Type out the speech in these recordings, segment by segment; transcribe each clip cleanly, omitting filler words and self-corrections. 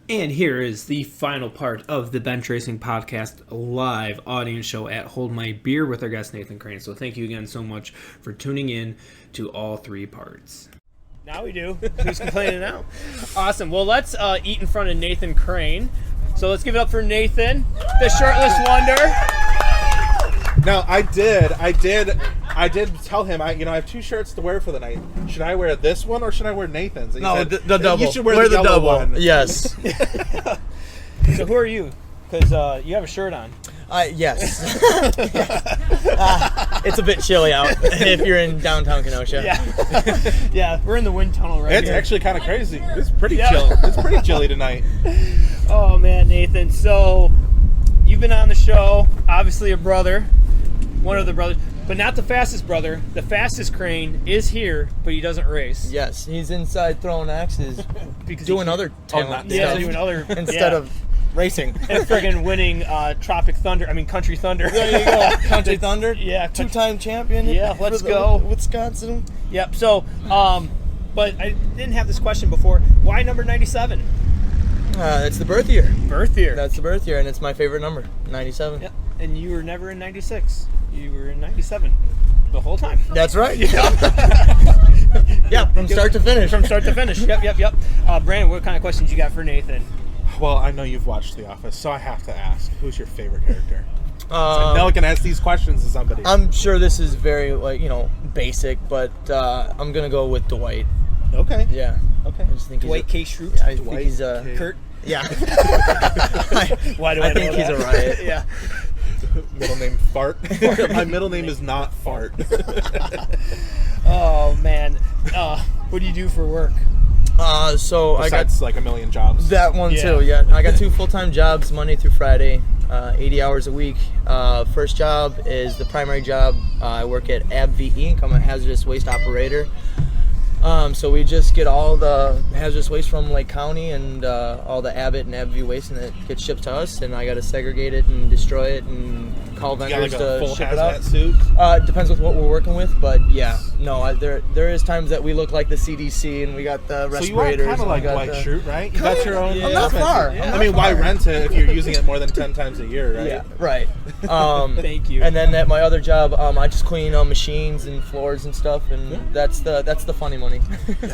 And here is the final part of the Bench Racing Podcast live audience show at Hold My Beer with our guest Nathan Crane. So thank you again so much for tuning in to all three parts. Now we do. Who's complaining now? Awesome. Well, let's eat in front of Nathan Crane. So let's give it up for Nathan, the shirtless wonder. Now, I did tell him, I have two shirts to wear for the night. Should I wear this one or should I wear Nathan's? No, the double. You should wear the double one. Yes. So who are you? Because you have a shirt on. Yes. It's a bit chilly out if you're in downtown Kenosha. Yeah. Yeah, we're in the wind tunnel right It's here. actually kind of crazy. It's pretty chill. It's pretty chilly tonight. Oh, man, Nathan. So you've been on the show, obviously a brother, one of the brothers, but not the fastest brother. The fastest Crane is here, but he doesn't race. Yes, he's inside throwing axes, Because doing other talent stuff doing other instead of racing. and friggin' winning Country Thunder. There you go, Country Thunder. Yeah, two-time champion. Yeah, let's for go. Wisconsin. Yep. So, but I didn't have this question before. Why number 97? It's the birth year. Birth year. That's the birth year, and it's my favorite number, 97. Yep. And you were never in 96. You were in 97 the whole time. That's right. Yeah, from start to finish. From start to finish. Yep. Brandon, what kind of questions you got for Nathan? Well, I know you've watched The Office, so I have to ask, who's your favorite character? I know I can ask these questions to somebody. I'm sure this is very, basic, but I'm going to go with Dwight. Okay. Yeah. Okay. I just think Dwight K. Schrute? I think he's Kurt? Yeah. Why do I know think he's that? a riot. Yeah. Middle name Fart. My middle name is not Fart. Oh, man. What do you do for work? So Besides, like a million jobs. that one Yeah. too. Yeah, I got two full-time jobs, Monday through Friday, 80 hours a week. First job is the primary job. I work at ABV Inc. I'm a hazardous waste operator. So we just get all the hazardous waste from Lake County and all the Abbott and AbbVie waste, and it gets shipped to us, and I got to segregate it and destroy it and call You got vendors like a full to ship it out. hazmat suit? Depends with what we're working with, but yeah, no, there is times that we look like the CDC and we got the So you are respirators. kind of and we like got Dwight the- Schrute, right? You got your own. I'm not hazmat far. suit. I'm I not mean, why far. rent it if you're using it more than 10 times a year, right? Yeah, right. Thank you. And then at my other job, I just clean machines and floors and stuff, and that's the funny money.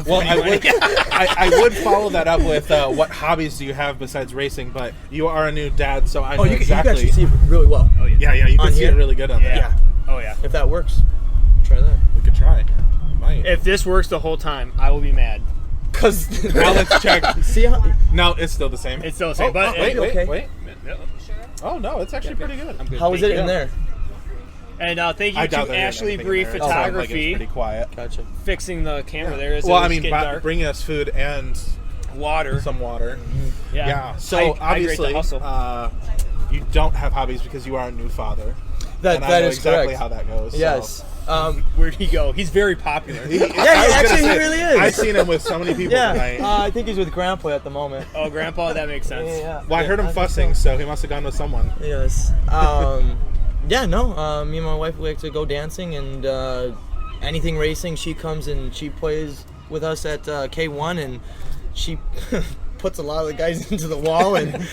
Well, I would follow that up with what hobbies do you have besides racing? But you are a new dad, so I know you exactly. can actually see it really well. Oh, yeah. Yeah, you can On see here? it really good on there. Yeah. Oh, yeah. If that works, try that. We could try. Might. If this works the whole time, I will be mad. Cause Now let's check. see how No, it's still the same. It's still the same, but wait. okay. Oh no, it's actually pretty good. how is it in there? And thank I you doubt to that Ashley anything Bree in there. It sounds like it's Photography pretty quiet. Gotcha. fixing the camera there. As Well, it I was mean, getting dark. bringing us food and Water. some water. Yeah. Yeah. So Hydrate the obviously, hustle. you don't have hobbies because you are a new father. That and I that know is exactly correct. how that goes. Yes. Where'd he go? He's very popular. Yeah, actually, he really is. I've seen him with so many people Yeah. tonight. I think he's with Grandpa at the moment. Oh, Grandpa, that makes sense. Yeah. Well, I heard him think fussing, so he must have gone with someone. Yes. Yeah, no. Me and my wife, we like to go dancing and anything racing. She comes and she plays with us at K1, and she puts a lot of the guys into the wall and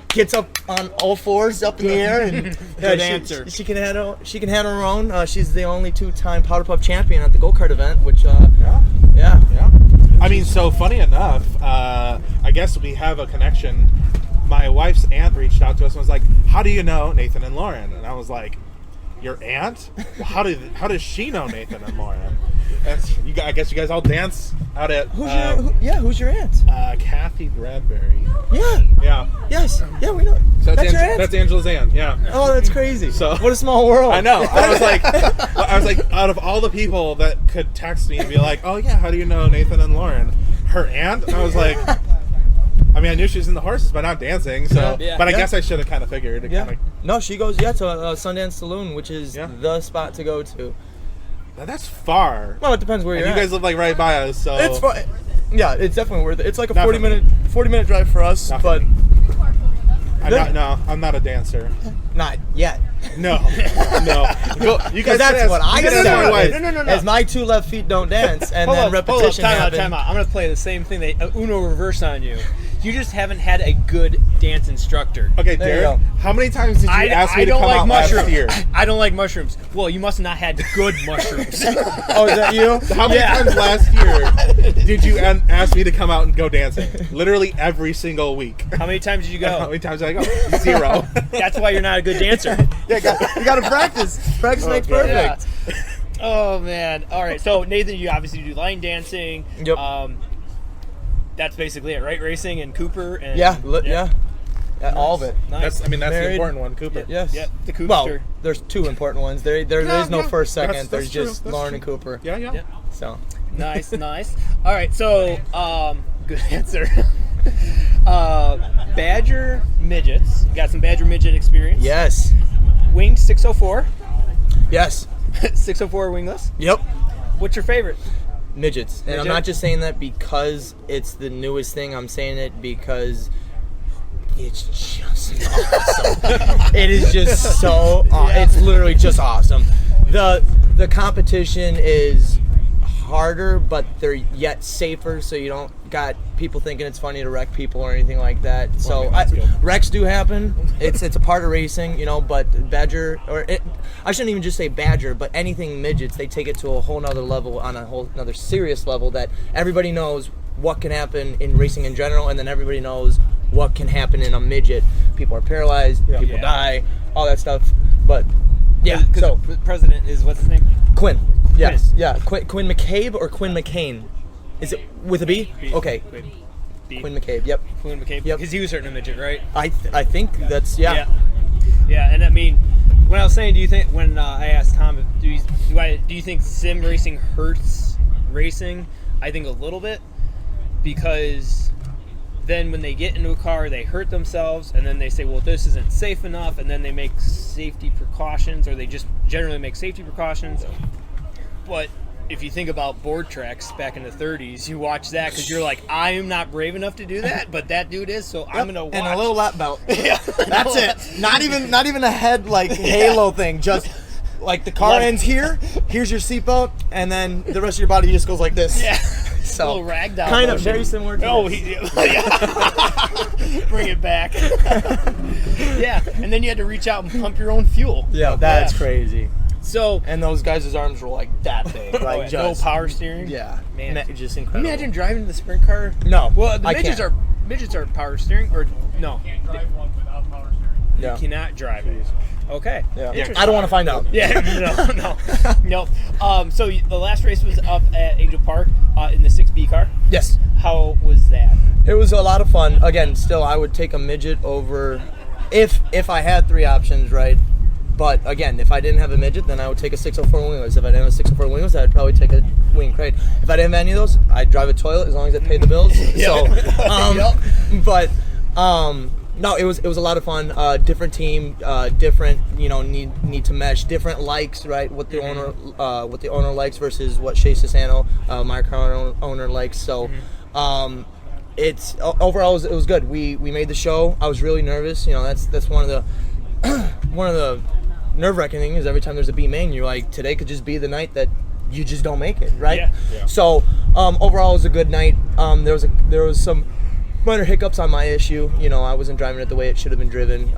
gets up on all fours up in the air. And Good answer. She can handle her own. She's the only two-time Powder Puff champion at the go-kart event, which yeah. Yeah. I mean, so funny enough, I guess we have a connection. My wife's aunt reached out to us and was like, "How do you know Nathan and Lauren?" And I was like, "Your aunt? Well, how does she know Nathan and Lauren?" I guess you guys all dance out at Who's your aunt? Kathy Bradbury. Yeah. Yeah. Yes. Yeah, we know. So That's your aunt? That's Angela's aunt. Yeah. Oh, that's crazy. So- what a small world. I know. I was like, out of all the people that could text me and be like, "Oh yeah, how do you know Nathan and Lauren?" Her aunt. I was like, I mean, I knew she was in the horses, but not dancing. So, Yeah. but I Yeah. guess I should have kind of figured. It Yeah. kinda, No, she goes to Sundance Saloon, which is Yeah. the spot to go to. that's far. Well, it depends where And you're you at. guys live like right by us, so It's fun. Yeah, it's definitely worth it. It's like a Not for 40-minute drive for us, Not for but me. I'm not a dancer. not yet. No. Go, you guys That's ask, what I you guys said. ask my wife. No. As my two left feet don't dance, and Hold then up, repetition time happens. out. I'm going to play the same thing. Uno reverse on you. You just haven't had a good dance instructor. Okay, There you Derek, go. how many times did you ask me I to don't come like out mushrooms. last year? I don't like mushrooms. Well, you must have not had good mushrooms. Oh, is that you? How many times last year did you ask me to come out and go dancing? Literally every single week. How many times did you How go? many times did I go? 0. That's why you're not a good dancer. Yeah, you got to practice. Practice makes perfect. Yeah. Oh man! All right, so Nathan, you obviously do line dancing. Yep. That's basically it, right? Racing and Cooper and Yeah, all of it. Nice. That's the Married. important one, Cooper. Yes. Yep, the Cooper. Well, there's 2 important ones. There is no first, second. That's There's true. just That's Lauren true. and Cooper. Yeah. Yep. So. Nice. All right, so good answer. Badger midgets. You got some Badger midget experience. Yes. Winged 604. Yes. 604 wingless. Yep. What's your favorite? Midgets. And I'm Midget? not just saying that because it's the newest thing. I'm saying it because it's just awesome. It is just so it's literally just awesome. The competition is harder, but they're yet safer, so you don't got people thinking it's funny to wreck people or anything like that. So that's good. wrecks do happen. It's a part of racing, but Badger, I shouldn't even just say Badger, but anything midgets, they take it to a whole nother level, on a whole another serious level, that everybody knows what can happen in racing in general, and then everybody knows what can happen in a midget. People are paralyzed, people die, all that stuff. But yeah, so the president is, what's his name? Quinn. Yes. Yeah. Quinn McCabe or Quinn McCain? Is it with a B? Okay. Quinn McCabe. Yep. Quinn McCabe. Yep. Because he was hurting a midget, right? I think that's Yeah, and I mean, when I was saying, do you think, when I asked Tom, do you think sim racing hurts racing? I think a little bit, because then when they get into a car, they hurt themselves, and then they say, well, this isn't safe enough, and then they make safety precautions, or they just generally make safety precautions. But if you think about board tracks back in the 30s, you watch that because you're like, I am not brave enough to do that, but that dude is, so I'm gonna watch. And a little lap belt. Yeah, That's it. Not even a head like halo thing. Just like the car ends here. Here's your seatbelt, and then the rest of your body just goes like this. Yeah. So little ragdoll kind of motion. very similar to Oh, this. bring it back. Yeah, and then you had to reach out and pump your own fuel. Yeah, that's crazy. So, And those guys' arms were like that big, like no just power steering. Yeah, Man. just Can you incredible. imagine driving the sprint car? No, Well, the I midgets can't. are power steering, or no? Drive one without power steering. Yeah. You cannot drive it. Okay. Yeah. Interesting. I don't want to find out. Yeah, no. So the last race was up at Angel Park in the 6B car. Yes. How was that? It was a lot of fun. Again, still, I would take a midget over if I had 3 options, right? But again, if I didn't have a midget, then I would take a 604 wingless. If I didn't have a 604 wingless, I'd probably take a wing crate. If I didn't have any of those, I'd drive a toilet as long as it paid the bills. So, but no, it was a lot of fun. Different team, different need to mesh, different likes, right? What the owner likes versus what Shea Sisano, my car owner likes. So. It's overall it was good. We made the show. I was really nervous. That's one of the nerve-wracking things. Every time there's a B main, you're like, today could just be the night that you just don't make it, right? Yeah. So overall, it was a good night. There was some minor hiccups on my issue. I wasn't driving it the way it should have been driven.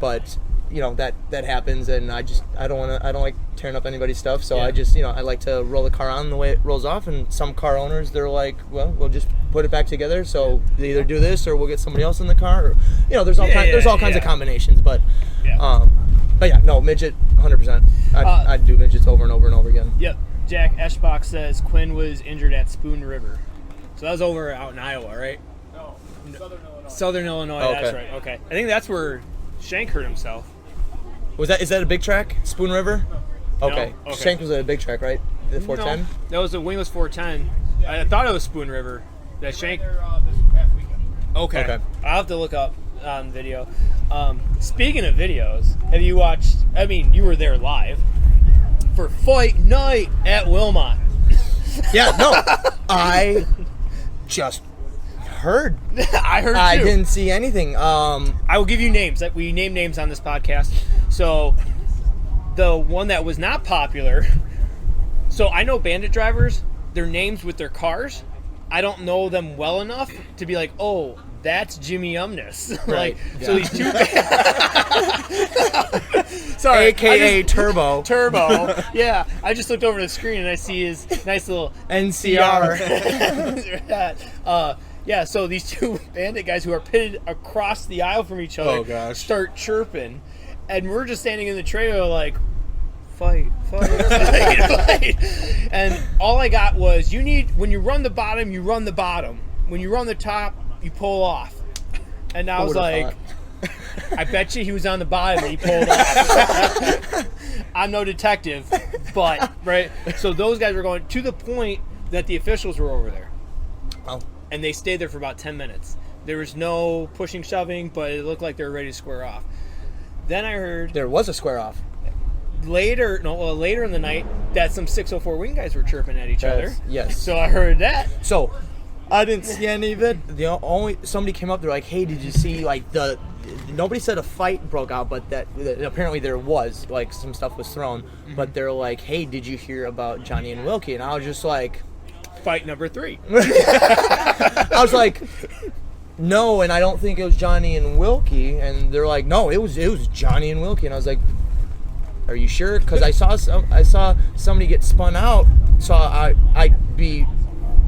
But that happens, and I don't like tearing up anybody's stuff. So I just I like to roll the car on the way it rolls off. And some car owners, they're like, well, we'll just put it back together. So they either do this or we'll get somebody else in the car. Or, there's all kinds of combinations. But no, midget, 100%. I'd do midgets over and over and over again. Yep. Jack Eschbach says Quinn was injured at Spoon River. So that was over out in Iowa, right? No, Southern Illinois. Southern Illinois, Okay. that's right. Okay. I think that's where Shank hurt himself. Is that a big track? Spoon River? Okay. No? Okay. Shank was a big track, right? The 410? No, that was a wingless 410. I thought it was Spoon River. That Shank. There this past weekend. Okay. Okay. I'll have to look up on video. Speaking of videos, have you watched? I mean, you were there live for Fight Night at Wilmot. Yeah, no. I just heard. I heard too. I didn't see anything. I will give you names. We name names on this podcast. So the one that was not popular. So I know Bandit drivers. Their names with their cars. I don't know them well enough to be like, oh, that's Jimmy Umness. Right. So these two. Sorry, AKA Turbo. Turbo. Yeah, I just looked over the screen and I see his nice little NCR. Yeah, so these two bandit guys who are pitted across the aisle from each other Oh, gosh. start chirping, and we're just standing in the trailer like, fight, fight. And all I got was, when you run the bottom, you run the bottom. When you run the top, you pull off. And I was like, I bet you he was on the bottom and he pulled off. I'm no detective, but, right? So those guys were going to the point that the officials were over there. Oh. And they stayed there for about 10 minutes. There was no pushing, shoving, but it looked like they were ready to square off. Then I heard There was a square off. later in the night that some 604 wing guys were chirping at each other. Yes. So I heard that. So, I didn't see any of it. Somebody came up, they're like, hey, did you see, like, nobody said a fight broke out, but that apparently there was, like, some stuff was thrown. But they're like, hey, did you hear about Johnny and Wilkie? And I was just like... Fight number 3. I was like, no, and I don't think it was Johnny and Wilkie. And they're like, no, it was Johnny and Wilkie. And I was like, are you sure? Because I saw somebody get spun out, so I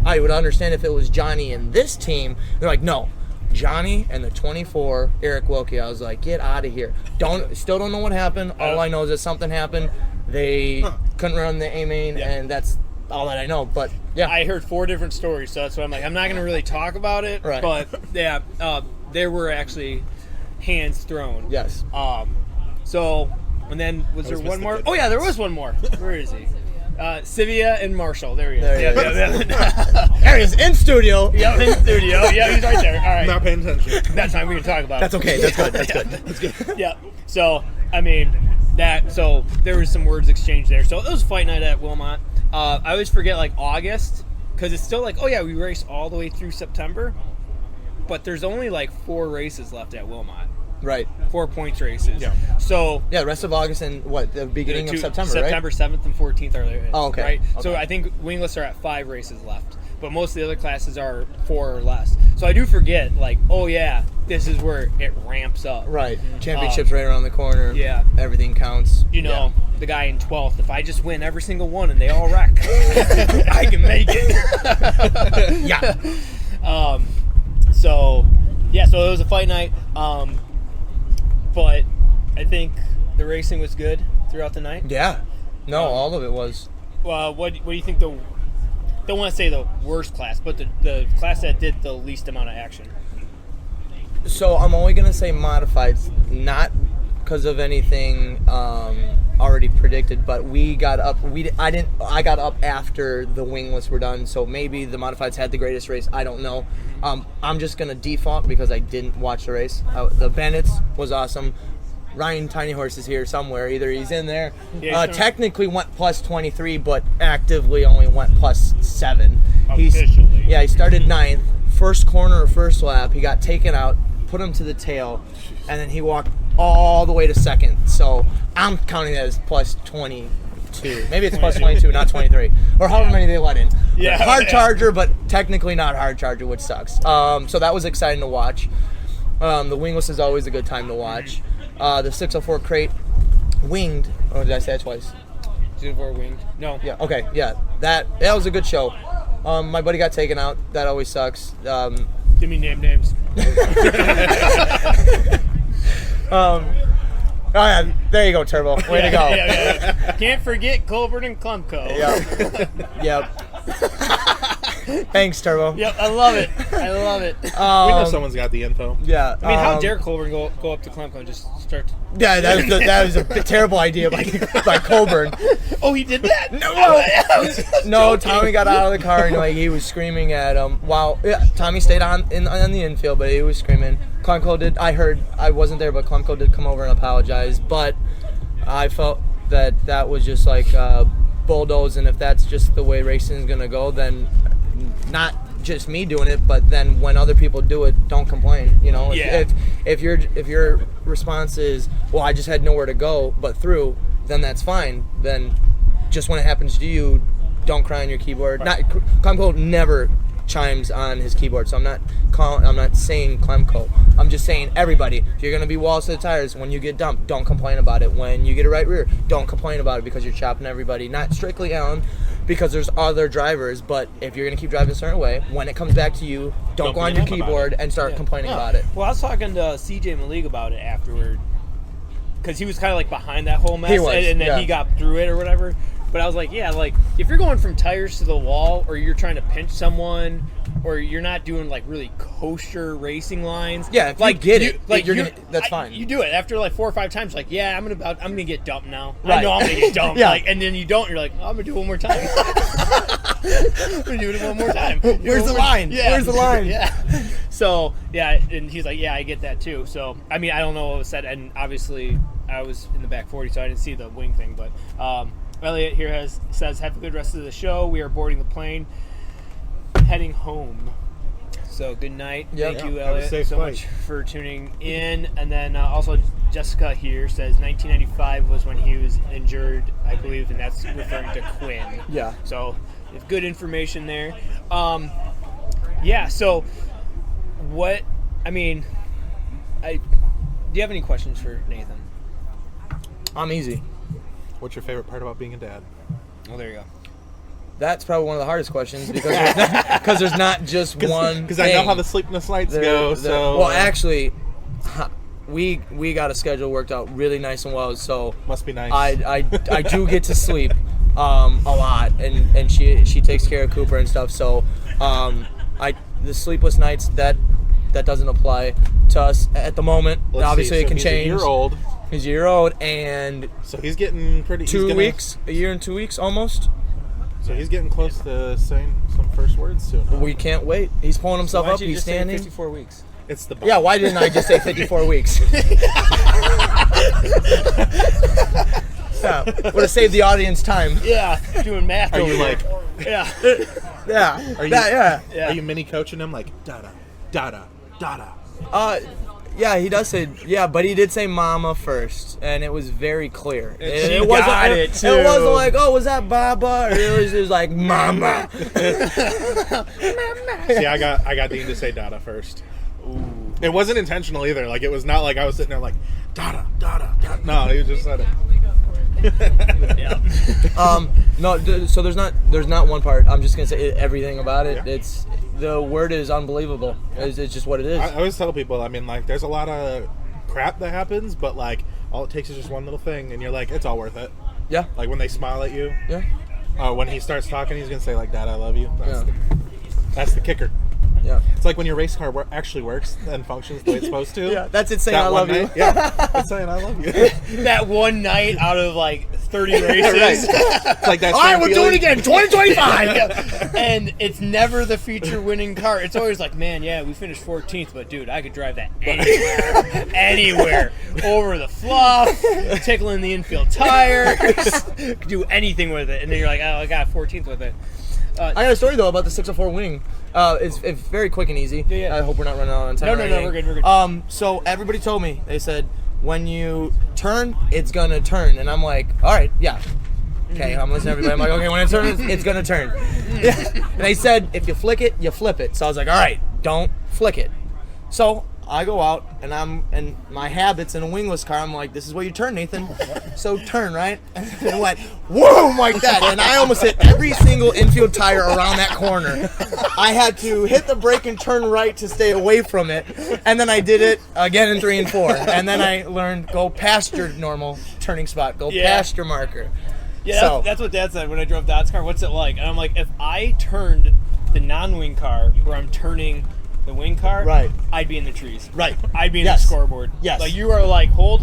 would understand if it was Johnny and this team. They're like, no, Johnny and the 24, Eric Wilkie. I was like, get out of here. Still don't know what happened. All I know is that something happened. They couldn't run the A main, and that's all that I know. But yeah, I heard 4 different stories, so that's why I'm like, I'm not going to really talk about it. Right. But yeah, there were actually hands thrown. yes. So, and then was there one more? Oh yeah, there was one more. Where is he? Sivia and Marshall. There he is. There he is. Yeah. There he is in studio. Yep, in studio. Yeah, he's right there. All right. Not paying attention. That's fine. We can talk about That's it. okay. That's good. That's good. That's good. Yeah. So, I mean, so there was some words exchanged there. So it was fight night at Wilmot. I always forget, like, August, because it's still like, oh yeah, we race all the way through September, but there's only like 4 races left at Wilmot. Right. 4 points races. Yeah. So Yeah, the rest of August and the beginning of September, September right? 7th and 14th are there. Oh, okay. Right? So Okay. I think wingless are at 5 races left, but most of the other classes are 4 or less. So I do forget, like, oh yeah, this is where it ramps up. Right. Championship's right around the corner. Yeah. Everything counts. You know, the guy in 12th, if I just win every single one and they all wreck, I can make it. Yeah. So it was a fight night. But I think the racing was good throughout the night. Yeah. No, all of it was. What do you think don't want to say the worst class, but the class that did the least amount of action? So I'm only going to say modifieds, not because of anything already predicted, but we got up. I got up after the wingless were done, so maybe the modifieds had the greatest race. I don't know. I'm just going to default because I didn't watch the race. The Bennett's was awesome. Ryan Tiny Horse is here somewhere. Either he's in there. Yeah, Technically went plus 23, but actively only went plus 7. Officially. He started 9th. First corner or first lap, he got taken out, put him to the tail, and then he walked all the way to 2nd. So I'm counting that as plus 22. Maybe it's plus 22, not 23. Or however many they let in. Yeah. Hard charger, but technically not hard charger, which sucks. So that was exciting to watch. The wingless is always a good time to watch. The 604 crate winged. Oh, did I say that twice? 2-4 winged. No. Yeah. Okay. Yeah. That was a good show. My buddy got taken out. That always sucks. Give me names. Oh yeah, there you go, Turbo. Way to go. Yeah. Can't forget Colbert and Klumko. Yep. Thanks, Turbo. Yep, I love it. We know someone's got the info. Yeah. I mean, how dare Colbert go up to Klumko and just start? Yeah, that was a terrible idea by Colburn. Oh, he did that? No, Tommy got out of the car and he was screaming at him. Tommy stayed on the infield, but he was screaming. Klumko did. I wasn't there, but Klumko did come over and apologize. But I felt that was just like bulldoze, and if that's just the way racing is gonna go, then not just me doing it, but then when other people do it, don't complain. You know, Yeah. if your response is, well, I just had nowhere to go but through, then that's fine. Then just when it happens to you, don't cry on your keyboard. Klumko never chimes on his keyboard. So I'm not saying Clemco. I'm just saying everybody. If you're gonna be walls to the tires when you get dumped, don't complain about it. When you get a right rear, don't complain about it because you're chopping everybody. Not strictly Alan, because there's other drivers. But if you're gonna keep driving a certain way, when it comes back to you, don't go on your keyboard and start complaining about it. Well, I was talking to CJ Malik about it afterward, because he was kind of like behind that whole mess, He was, and then he got through it or whatever. But I was like, yeah, like if you're going from tires to the wall, or you're trying to pinch someone, or you're not doing like really kosher racing lines, Yeah, if like you get it, like that's fine. You do it after like 4 or 5 times, like, yeah, I'm gonna get dumped now. I Right. know I'm gonna get dumped. Yeah. Like, and then you don't. You're like, oh, I'm gonna do it one more time. I'm gonna do it one more time. Where's the line? Yeah. Where's the line? Yeah. So yeah, and he's like, yeah, I get that too. So I mean, I don't know what was said, and obviously I was in the back 40, so I didn't see the wing thing. But Elliot here says, have a good rest of the show. We are boarding the plane, heading home. So good night. Yep. Thank you, Have a Elliot, safe so flight. much for tuning in. And then also Jessica here says 1995 was when he was injured, I believe, and that's referring to Quinn. Yeah. So it's good information there. Yeah. So what? I mean, do you have any questions for Nathan? I'm easy. What's your favorite part about being a dad? Well, there you go. That's probably one of the hardest questions because there's not just one. Because I know how the sleepless nights go. So well, actually, we got a schedule worked out really nice and well. So must be nice. I do get to sleep a lot, and she takes care of Cooper and stuff. So the sleepless nights that doesn't apply to us at the moment. Let's Obviously, see. it can he's change. A year old. He's a year old, and So he's getting pretty. 2 weeks, a year and 2 weeks almost. So he's getting close to saying some first words soon. Huh? We can't wait. He's pulling himself Why'd up. you He's just say standing. 54 weeks. It's the Yeah, why didn't I just say 54 weeks? Yeah, would have saved the audience time. Yeah, doing math. Are over you there. like? Yeah. Yeah, Are you? yeah. Yeah. Are you mini coaching him like dada, dada, dada? Yeah, he does say but he did say mama first, and it was very clear. She wasn't. got it, too. It wasn't like, oh, was that Baba? Or it was like mama. See, I got Dean to say dada first. Ooh. It wasn't intentional either. Like it was not like I was sitting there like dada, dada, dada. No, he just said it. Yeah. No. So there's not one part. I'm just gonna say everything about it. Yeah. It's the word is unbelievable. It's just what it is. I always tell people, I mean, like, there's a lot of crap that happens, but like, all it takes is just one little thing, and you're like, it's all worth it. Yeah. Like when they smile at you, Yeah. when he starts talking, he's gonna say like, "Dad, I love you." Yeah. That's the kicker. Yeah. It's like when your race car actually works and functions the way it's supposed to. Yeah. That's it saying That I one love you. night, yeah, it's saying I love you. That one night out of like 30 races. It's like that. All right, same we'll do it feeling. again. 2025. And it's never the feature winning car. It's always like, man, yeah, we finished 14th, but dude, I could drive that anywhere. Over the fluff, tickling the infield tires, could do anything with it. And then you're like, oh, I got 14th with it. I got a story though about the 604 wing. It's very quick and easy. Yeah. I hope we're not running out on time. No, or anything. we're good. So everybody told me, they said, when you turn, it's gonna turn, and I'm like, all right, yeah. Okay, I'm listening to everybody. I'm like, okay, when it turns, it's gonna turn. And they said, if you flick it, you flip it. So I was like, all right, don't flick it. So I go out, and my habits in a wingless car, I'm like, this is where you turn, Nathan. So turn, right? And it went, whoa, like that. And I almost hit every single infield tire around that corner. I had to hit the brake and turn right to stay away from it. And then I did it again in 3 and 4. And then I learned, go past your normal turning spot. Go past your marker. Yeah, So- that's what Dad said when I drove Dod's car. What's it like? And I'm like, if I turned the non-wing car where I'm turning the wing car, Right. I'd be in the trees. Right. I'd be in Yes. the scoreboard. Yes. Like you are like, hold.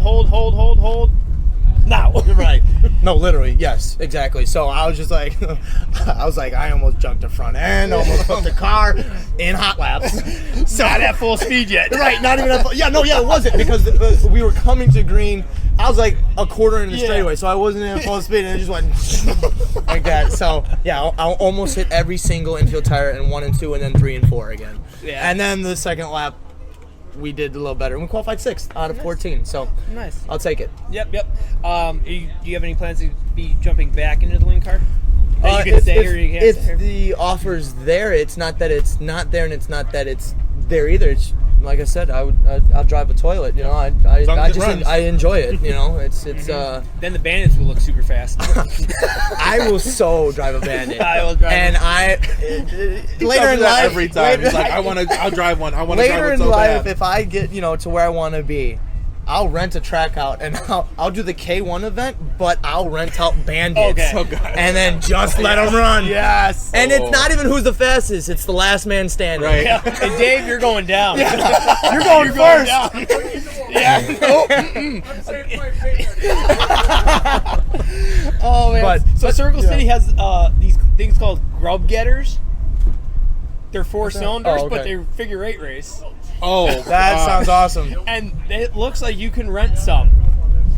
Now. Right. No, literally, yes, exactly. So I was just like, I almost jumped the front end, almost put the car in hot laps. So Not at full speed yet. Right, not even at full, it wasn't because we were coming to green. I was like a quarter into the Yeah. straightaway, so I wasn't in full speed, and it just went like that. So yeah, I almost hit every single infield tire in 1 and 2, and then 3 and 4 again. Yeah. And then the second lap, we did a little better. We qualified 6th out of 14, so Nice. I'll take it. Yep. Do you have any plans to be jumping back into the wing cart? That you can stay or you can't if stay? the offer's there, it's not that it's not there, and it's not that it's there either. It's like I said, I'll drive a toilet. You know, I long as it just runs. I enjoy it. You know, it's Then the bandits will look super fast. I will so drive a Bandit. I will drive and a- I later in life every time. He's like, I'll drive one. I want to drive later one in so life, bad. if I get to where I want to be, I'll rent a track out and I'll do the K1 event, but I'll rent out Bandits. Okay. Oh, God. And then just let them run. Yes. And it's not even who's the fastest; it's the last man standing. Right. Yeah. And Dave, you're going down. You're going first. down. Yeah. I'm saving my favorite. Oh man. But- so Circle City has these things called grub getters. They're 4 cylinders, Oh, okay. but they're figure 8 race. Oh, That sounds awesome. And it looks like you can rent some.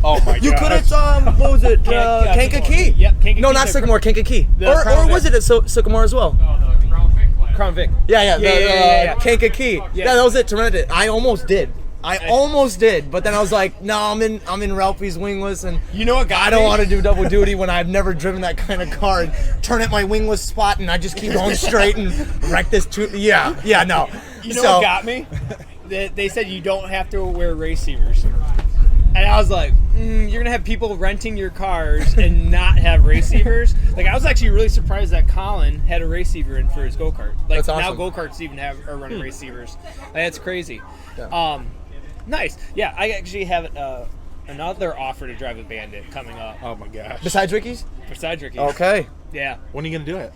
Oh my You god. could have what was it? Kankakee. Yep, Kankakee. No, not Sycamore. Kankakee. The Or Crown was Vic. it at Sycamore as well? No, the Crown Vic class. Crown Vic. Yeah. Yeah. Kankakee. Yeah. Yeah, that was it. To rent it. I almost did. But then I was like, no, I'm in Ralphie's wingless, and You know what got I don't me? want to do double duty when I've never driven that kind of car and turn at my wingless spot, and I just keep going straight and wreck this. No. You know what got me? They said you don't have to wear receivers. And I was like, you're going to have people renting your cars and not have receivers? Like, I was actually really surprised that Colin had a receiver in for his go-kart. Like, That's awesome. now go-karts even are running receivers. Like, that's crazy. Yeah. Nice. Yeah, I actually have another offer to drive a Bandit coming up. Oh my gosh. Besides Ricky's? Besides Ricky. Okay. Yeah. When are you gonna do it?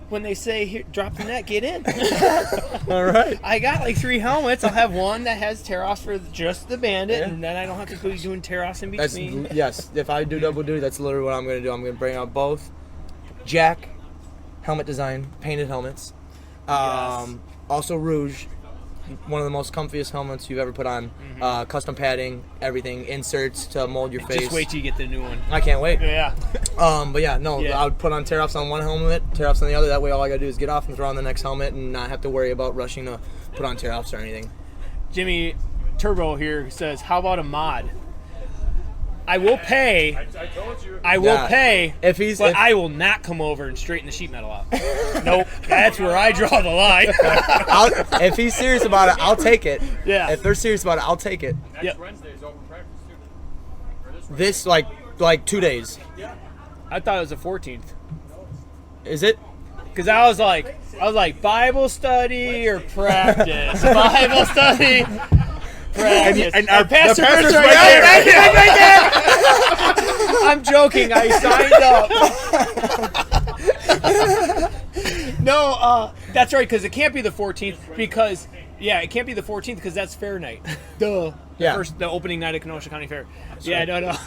When they say, here, drop the net, get in. All right. I got like 3 helmets. I'll have one that has tear-offs for just the Bandit, Yeah. and then I don't have to be doing tear-offs in That's between. yes. If I do double duty, that's literally what I'm going to do. I'm going to bring out both Jack helmet design, painted helmets. Also Rouge, one of the most comfiest helmets you've ever put on. Custom padding, everything, inserts to mold your face. Just wait till you get the new one. I can't wait. Yeah. But yeah, no, Yeah. I would put on tear-offs on one helmet, tear-offs on the other. That way all I got to do is get off and throw on the next helmet and not have to worry about rushing to put on tear-offs or anything. Jimmy Turbo here says, how about a mod? I will pay. I told you. I will Yeah. pay. If he's- but if- I will not come over and straighten the sheet metal out. Nope. That's where I draw the line. If he's serious about it, I'll take it. Yeah. If they're serious about it, I'll take it. Next Yep. Wednesday is open practice too. Or this This like 2 days. I thought it was the 14th. Is it? Because I was like, Bible study or practice? Bible study, practice. And our Pastor the pastor's Bert's right there. right there. I'm joking. I signed up. No, that's right. Because it can't be the 14th. Because it can't be the 14th because that's Fair Night. Duh. Yeah. The opening night of Kenosha County Fair. No.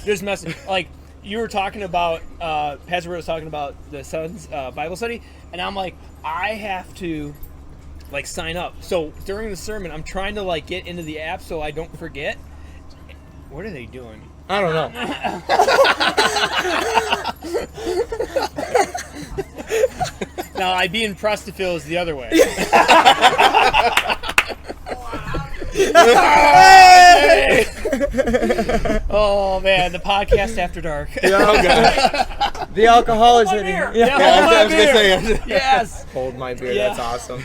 Just messing. Like you were talking about, Pastor Bert was talking about the son's Bible study, and I'm like, I have to sign up. So during the sermon, I'm trying to get into the app so I don't forget. What are they doing? I don't know. Now, I'd be impressed if it was the other way. Oh, man, the podcast after dark. Oh god. The alcohol is hitting. Yeah, Yeah, hold I my was gonna beer. say. Yes. Hold my beer. Yeah. That's awesome.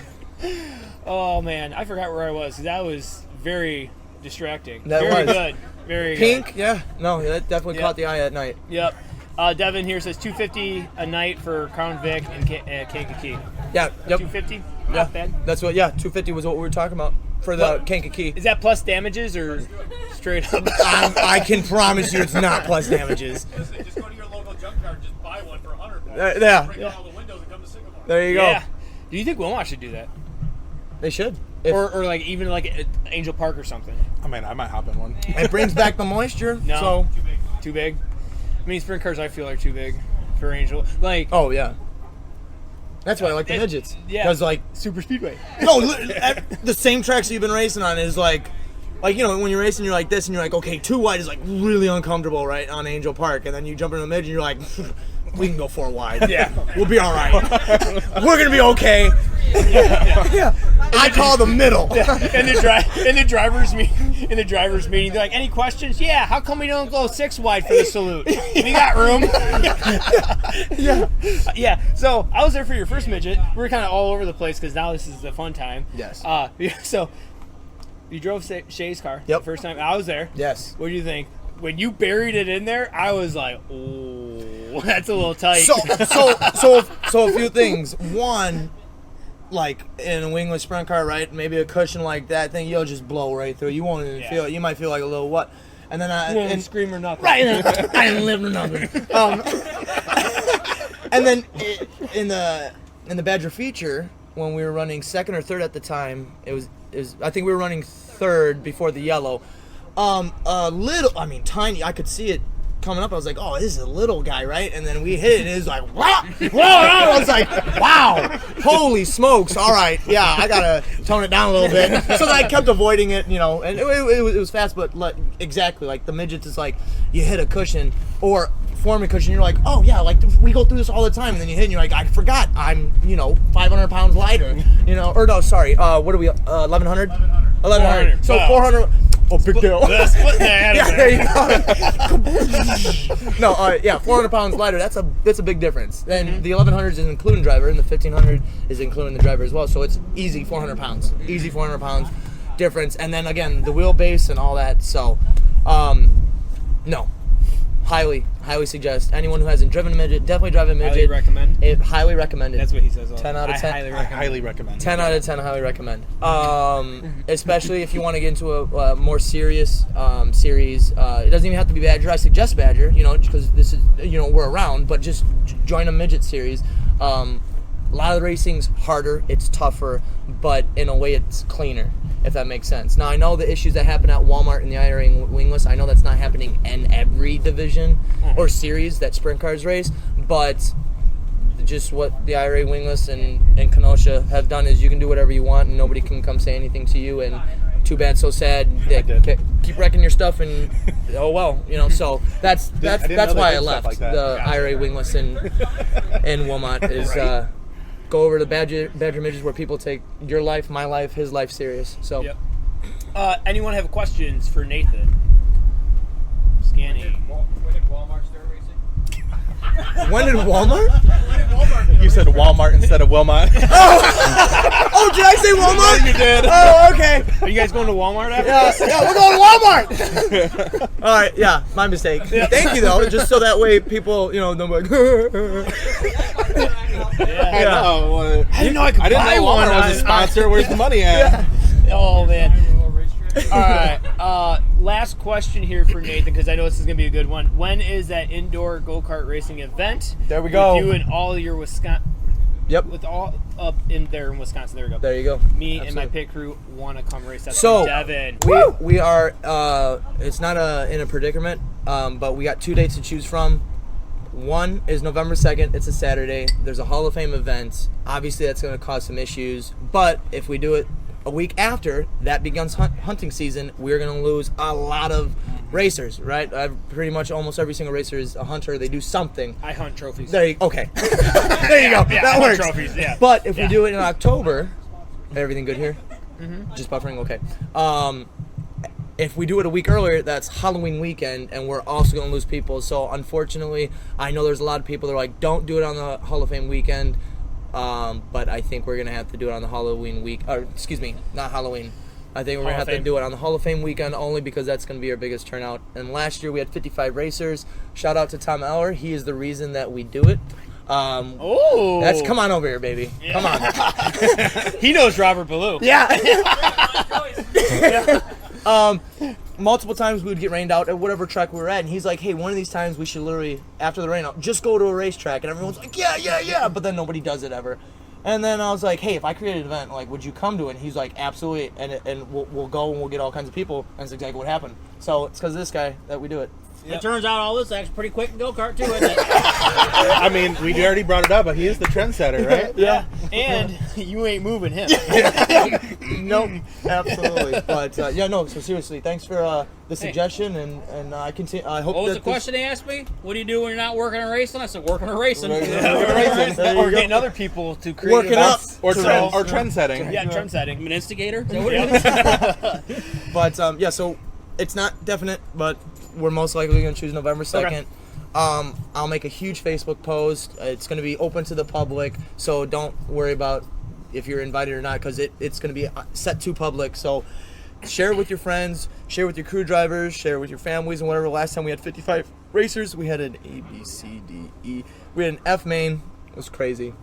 Oh, man, I forgot where I was. 'Cause that was very distracting. That very was. good. Very Pink. good. Yeah. No, that definitely Yep. caught the eye at night. Yep. Devin here says $250 a night for Crown Vic and Kankakee. Yeah. Yep. $250? Yeah. Not bad. That's what. Yeah. 250 was what we were talking about for the What? Kankakee. Is that plus damages or straight up? I can promise you, it's not plus damages. Listen, just go to your local junkyard, just buy one for $100. Yeah. Break out all the windows and come to Sycamore. There you go. Yeah. Do you think Wilmot should do that? They should. If, Or even at Angel Park or something? I mean, I might hop in one. it brings back the moisture. No. So. Too big? I mean, sprint cars I feel are too big for Angel. Oh yeah. That's why I like the midgets. yeah. Because Super Speedway. no, the same tracks you've been racing on is like when you're racing, you're like this, and you're like, okay, 2 wide is really uncomfortable, right, on Angel Park, and then you jump into the midget, and you're like, we can go 4 wide. Yeah. We'll be all right. We're gonna be okay. Yeah. I call the middle. in the driver's meeting, they're like, any questions? Yeah. How come we don't go 6 wide for the salute? We got room. Yeah. So I was there for your first midget. We were kind of all over the place because now this is the fun time. Yes. So you drove Shay's car Yep. the first time. I was there. Yes. What do you think? When you buried it in there, I was like, oh, that's a little tight. So a few things. One, like in a wingless sprint car, right? Maybe a cushion like that thing, you'll just blow right through. You won't even feel it. You might feel like a little what. And then You won't scream or nothing. right. I didn't live or nothing. And then in the Badger feature, when we were running second or third at the time, it was I think we were running third before the yellow. Tiny. I could see it coming up. I was like, oh, this is a little guy, right? And then we hit it, and it was like, whoa! I was like, wow, holy smokes! All right, yeah, I gotta tone it down a little bit. So I kept avoiding it, and it was fast, but exactly like the midgets is like you hit a cushion or forming cushion, you're like, oh yeah, like we go through this all the time, and then you hit, and you're like, I forgot, I'm 500 pounds lighter, or no, sorry, what are we, 1100? 1100. So 400. Oh, big deal. Split that Yeah, there you go. No, 400 pounds lighter. That's a big difference. Then the 1100 is including driver, and the 1500 is including the driver as well. So it's easy 400 pounds. Easy 400 pounds difference. And then again, the wheelbase and all that. So, no. Highly suggest anyone who hasn't driven a midget, definitely drive a midget. Highly recommend. Highly recommended. That's what he says. 10 out of 10. Highly I recommend. highly recommend. 10 out of 10, highly recommend. Especially if you want to get into a more serious series. It doesn't even have to be Badger. I suggest Badger, because this is, we're around, but just join a midget series. A lot of the racing's harder, it's tougher, but in a way it's cleaner, if that makes sense. Now, I know the issues that happen at Walmart in the IRA wingless, I know that's not happening in every division or series that sprint cars race, but just what the IRA wingless and Kenosha have done is you can do whatever you want and nobody can come say anything to you, and too bad, so sad. Keep wrecking your stuff, and oh well, so that's why I left like that. the IRA wingless in Wilmot is go over to Badger midgets where people take your life, my life, his life serious. So Yep. Anyone have questions for Nathan? Scanning. When did Walmart start racing? when did Walmart? You said Walmart instead of Wilmot. Oh, did I say Walmart? You did. Oh, okay. Are you guys going to Walmart after? Yeah, we're going to Walmart. All right, yeah, my mistake. Thank you though, just so that way people, don't like. I know. I didn't know I could I didn't buy know one. Walmart was a sponsor. Where's the money at? Oh man. All right. Last question here for Nathan, because I know this is gonna be a good one. When is that indoor go-kart racing event? There we go. With you and all your Wisconsin. Yep. With all up in there in Wisconsin. There we go. There you go. Me and my Absolutely. pit crew want to come race that. So Devin. we are. It's not in a predicament, but we got 2 dates to choose from. One is November 2nd. It's a Saturday. There's a Hall of Fame event. Obviously, that's going to cause some issues. But if we do it a week after that begins hunting season, we're going to lose a lot of racers, right? Pretty much almost every single racer is a hunter. They do something. I hunt trophies. There you okay. There you go. Yeah, I that hunt works. trophies. Yeah. But if we Yeah. do it in October, everything good here? Just buffering, okay. If we do it a week earlier, that's Halloween weekend, and we're also going to lose people. So, unfortunately, I know there's a lot of people that are like, don't do it on the Hall of Fame weekend. But I think we're going to have to do it on the Halloween week. Or, excuse me, not Halloween. I think we're going to have to do it on the Hall of Fame weekend only because that's going to be our biggest turnout. And last year we had 55 racers. Shout out to Tom Eller. He is the reason that we do it. Oh. Come on over here, baby. Yeah. Come on. He knows Robert Ballou. Yeah. Multiple times we would get rained out at whatever track we were at, and he's like, hey, one of these times we should literally, after the rain out, just go to a racetrack. And everyone's like, yeah, but then nobody does it ever. And then I was like, hey, if I created an event, like, would you come to it? And he's like, absolutely, and we'll go and we'll get all kinds of people. And that's exactly what happened. So it's because of this guy that we do it. It turns out all this acts pretty quick in go-kart, too, isn't it? I mean, we already brought it up, but he is the trendsetter, right? Yeah, and you ain't moving him. Nope, absolutely. But yeah, no. So seriously, thanks for the suggestion, and I continue. I hope. What was that the question they asked me? What do you do when you're not working or racing? I said, working or racing. Right. Or There you getting go. other people to create Working up. events. Or trend setting. Yeah, trend setting. I'm an instigator. Is that what it is? But yeah, so it's not definite, but we're most likely going to choose November 2nd. I'll make a huge Facebook post. It's going to be open to the public, so don't worry about if you're invited or not, because it's going to be set to public. So share it with your friends, share with your crew drivers, share with your families, and whatever. Last time we had 55 racers. We had an A, B, C, D, E. We had an F main. It was crazy.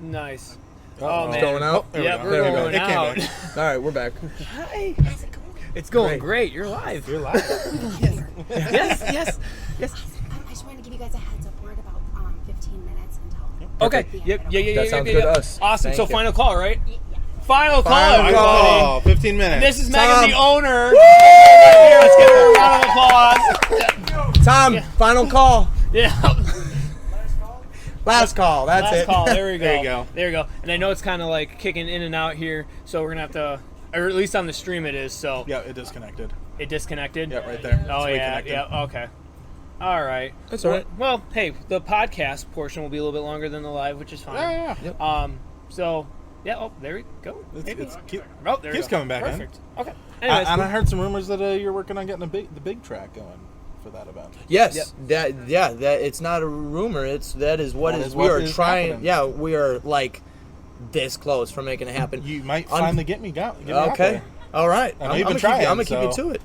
Nice. Oh, man. Going out? There we Yeah, go. we're There we go. going It came out. back. All right, we're back. Hi. It's going great. You're live. You're live. Yes. I just wanted to give you guys a heads up. We're at about 15 minutes until. Okay. the end Yep. of it, Yeah. okay? That sounds good to us. Awesome. Thank So you. final call, right? Yeah. Final call, Final everybody. Oh, 15 minutes. This is Tom. Megan, the owner. Let's give her a round of applause. Tom, final call. Yeah. Last call. That's Last it. call. There we go. There you go. There you go. And I know it's kind of like kicking in and out here, so we're gonna have to, or at least on the stream it is. So Yeah, it disconnected. it disconnected. Yeah, right there. Oh It's yeah. reconnected. Yeah. Okay. All right. That's all right. Well, hey, the podcast portion will be a little bit longer than the live, which is fine. Yeah. Yep. So yeah. Oh, there we go. It's cute. Oh, there we Keeps go. coming back in. Perfect. Okay. Anyways, And I heard some rumors that you're working on getting the big track going for that event. Yes, that it's not a rumor. That is what That is is we what are is trying. happening. Yeah, we are like this close from making it happen. You might finally get me out. Okay, all right. I know you've been trying, I'm gonna keep you so- to it.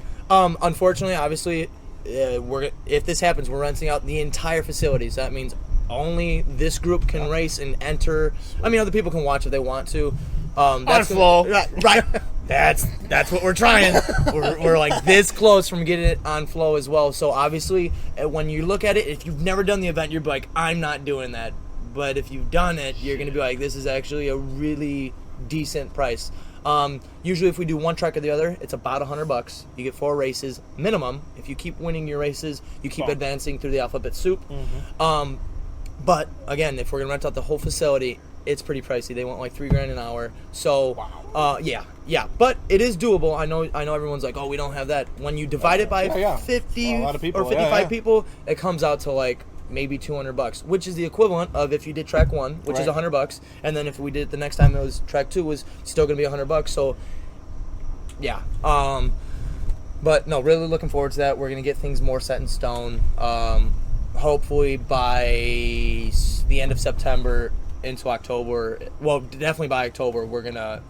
Unfortunately, obviously, if this happens, we're renting out the entire facilities. That means only this group can race and enter. I mean, other people can watch if they want to. That's flow. right. That's what we're trying. we're like this close from getting it on flow as well. So obviously, when you look at it, if you've never done the event, you're like, I'm not doing that. But if you've done it, you're gonna be like, this is actually a really decent price. Usually, if we do one track or the other, it's about $100. You get 4 races minimum. If you keep winning your races, you keep advancing through the alphabet soup. But again, if we're gonna rent out the whole facility, it's pretty pricey. They want like $3,000 an hour. So, yeah. But it is doable. I know. Everyone's like, oh, we don't have that. When you divide it by 50 A lot of people, or 55 yeah. people, it comes out to like maybe $200, which is the equivalent of if you did track 1, which is Right. $100, and then if we did it the next time, it was track 2 was still gonna be $100. So, yeah. But no, really looking forward to that. We're gonna get things more set in stone. Hopefully by the end of September into October. Well, definitely by October, we're gonna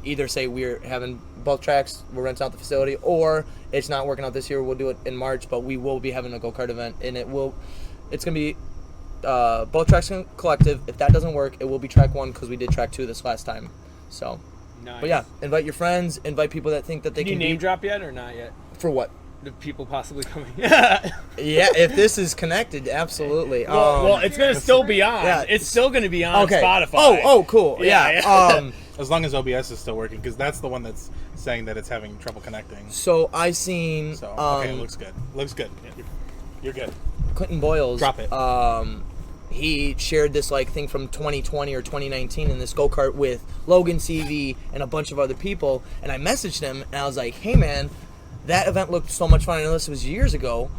either say we're having both tracks, we're renting out the facility, or it's not working out this year. We'll do it in March, but we will be having a go-kart event, and it's gonna be both tracks collective. If that doesn't work, it will be track 1 because we did track 2 this last time. So, nice. but yeah, invite your friends, invite people that think that they Did you can name be, drop yet or not yet? for what? The people possibly coming. Yeah, if this is connected, absolutely. Well, it's gonna still be on. yeah, It's still gonna be on okay. Spotify. Oh, cool. Yeah, Yeah. As long as OBS is still working, because that's the one that's saying that it's having trouble connecting. So I seen So okay, it looks good. You're good. Clinton Boyles. Drop it. He shared this like thing from 2020 or 2019 in this go-kart with Logan CV and a bunch of other people, and I messaged him and I was like, hey man, that event looked so much fun. I know this was years ago,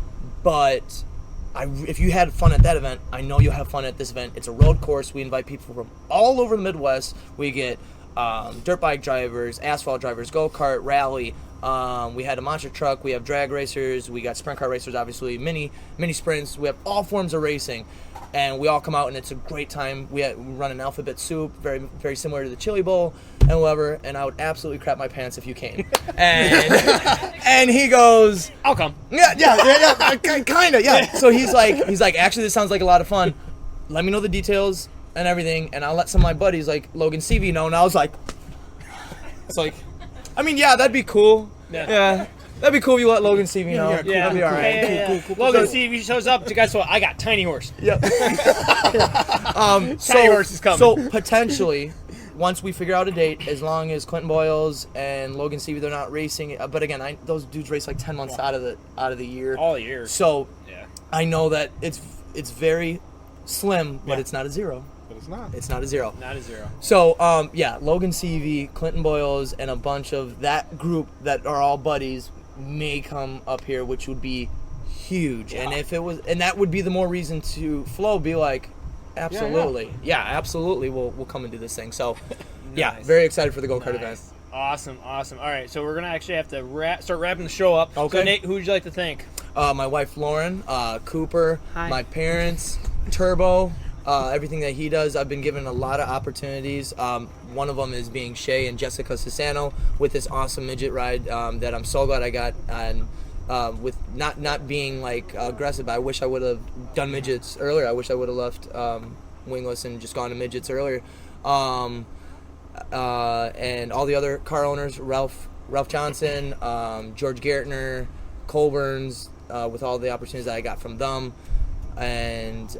but if you had fun at that event, I know you'll have fun at this event. It's a road course. We invite people from all over the Midwest. We get dirt bike drivers, asphalt drivers, go-kart, rally. We had a monster truck. We have drag racers. We got sprint car racers, obviously, mini sprints. We have all forms of racing, and we all come out, and it's a great time. We run an alphabet soup, very very similar to the Chili Bowl and whatever. And I would absolutely crap my pants if you came. And he goes, I'll come. yeah, kind of, yeah. So he's like, actually, this sounds like a lot of fun. Let me know the details and everything, and I'll let some of my buddies like Logan CV know. And I was like, it's like, I mean, yeah, that'd be cool. Yeah, that'd be cool if you let Logan CV know. Yeah, That'd be all right. Yeah. Logan, see if he shows up. Guess what? I got tiny horse. Yeah. Tiny horse is coming. So potentially, once we figure out a date, as long as Clinton Boyles and Logan Seavey, they're not racing. But again, those dudes race like 10 months out of the year. All year. So Yeah. I know that it's very slim, but Yeah. it's not a zero. But it's not. It's not a zero. Not a zero. So, Logan Seavey, Clinton Boyles, and a bunch of that group that are all buddies may come up here, which would be huge. And if it was, and that would be the more reason to Flo be like, absolutely, absolutely, we'll come and do this thing. So, Nice. very excited for the go-kart event. Awesome. All right, so we're gonna actually have to start wrapping the show up. Okay. So Nate, who would you like to thank? My wife Lauren, Cooper, Hi. my parents, Turbo, everything that he does. I've been given a lot of opportunities. One of them is being Shay and Jessica Sassano with this awesome midget ride that I'm so glad I got. And with not being like aggressive, I wish I would have done midgets earlier. I wish I would have left wingless and just gone to midgets earlier. And all the other car owners, Ralph Johnson, George Gartner, Colburns, with all the opportunities that I got from them. And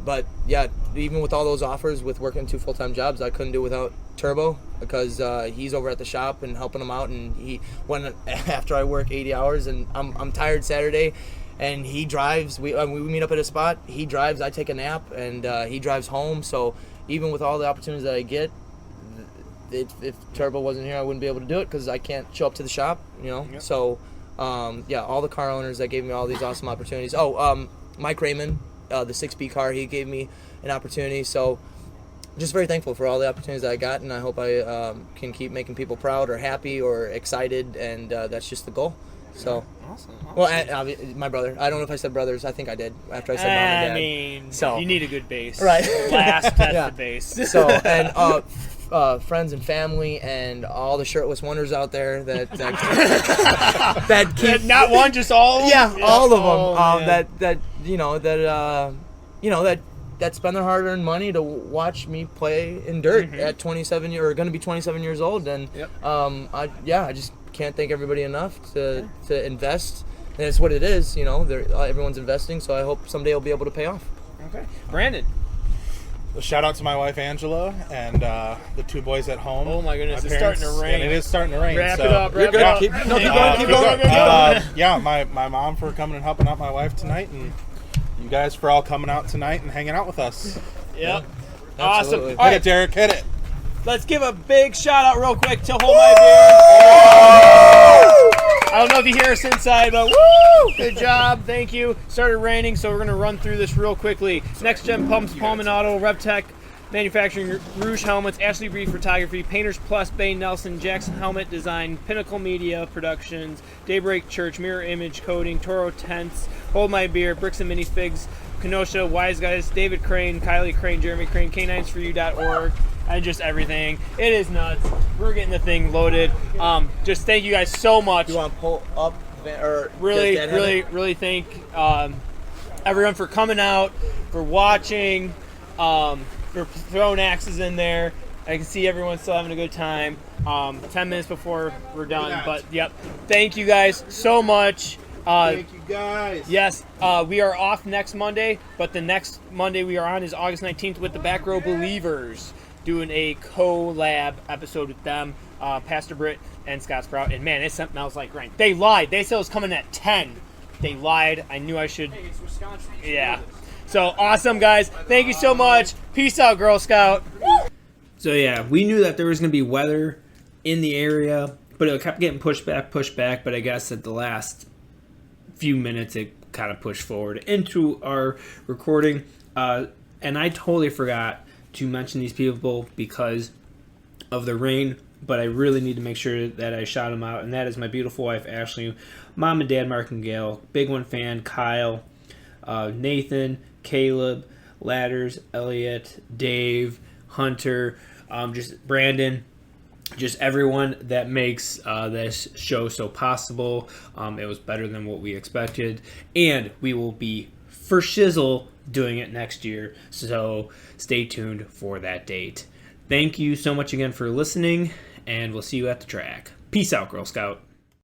but yeah, even with all those offers, with working 2 full-time jobs, I couldn't do it without Turbo, because he's over at the shop and helping him out. And after I work 80 hours and I'm tired Saturday, and he drives, we meet up at a spot, he drives, I take a nap, and he drives home. So even with all the opportunities that I get, if Turbo wasn't here, I wouldn't be able to do it, because I can't show up to the shop, Yep. So all the car owners that gave me all these awesome opportunities. Mike Raymond, the 6B car, he gave me an opportunity. So just very thankful for all the opportunities that I got, and I hope I can keep making people proud or happy or excited, and that's just the goal. So, Awesome. well, my brother. I don't know if I said brothers. I think I did after I said mom and dad. I mean, So- you need a good base. Right. Last, that's Yeah. the base. So, and friends and family and all the shirtless wonders out there that keep Not one, just all of them? Yeah, all of them. Oh, man. That spend their hard-earned money to watch me play in dirt at 27 or going to be 27 years old, and Yep. I just can't thank everybody enough to invest, and it's what it is. Everyone's investing, so I hope someday I'll be able to pay off. Okay. Brandon. Well, shout out to my wife Angela and the 2 boys at home. Oh my goodness, My it's starting parents, to rain. And it is starting to rain. Wrap so. it up. Wrap it up. Keep going. Keep going. Yeah, my mom for coming and helping out my wife tonight, and you guys for all coming out tonight and hanging out with us. Yep. Awesome. Absolutely. All Hit right, it, Derek. Hit it. let's give a big shout out real quick to Hold My Beer. I don't know if you hear us inside, but woo! Good job. Thank you. Started raining, so we're going to run through this real quickly. Next Gen Pumps, Pullman Auto, RevTech Manufacturing, Rouge Helmets, Ashley Reed Photography, Painters Plus, Bay Nelson, Jackson Helmet Design, Pinnacle Media Productions, Daybreak Church, Mirror Image Coding, Toro Tents, Hold My Beer, Bricks and Minifigs, Kenosha, Wise Guys, David Crane, Kylie Crane, Jeremy Crane, K9sforyou.org, and just everything. It is nuts. We're getting the thing loaded. Just thank you guys so much. You want to pull up or Really, does Dad have it? really thank everyone for coming out, for watching, for throwing axes in there. I can see everyone still having a good time. 10 minutes before we're done, but yep. Thank you guys so much. Thank you guys. Yes, we are off next Monday, but the next Monday we are on is August 19th with the Back Row Believers, doing a collab episode with them, Pastor Britt and Scott Sprout. And man, it smells like rain. They lied. They said it was coming at 10. They lied. I knew I should. Hey, it's Wisconsin. Yeah. So awesome, guys. Thank you so much. Peace out, Girl Scout. So yeah, we knew that there was going to be weather in the area, but it kept getting pushed back. But I guess at the last few minutes, it kind of pushed forward into our recording. And I totally forgot to mention these people because of the rain, but I really need to make sure that I shout them out. And that is my beautiful wife, Ashley, mom and dad, Mark and Gail, Big One fan, Kyle, Nathan, Caleb, Ladders, Elliot, Dave, Hunter, just Brandon, just everyone that makes this show so possible. It was better than what we expected, and we will be for shizzle doing it next year, so stay tuned for that date. Thank you so much again for listening, and we'll see you at the track. Peace out, Girl Scout.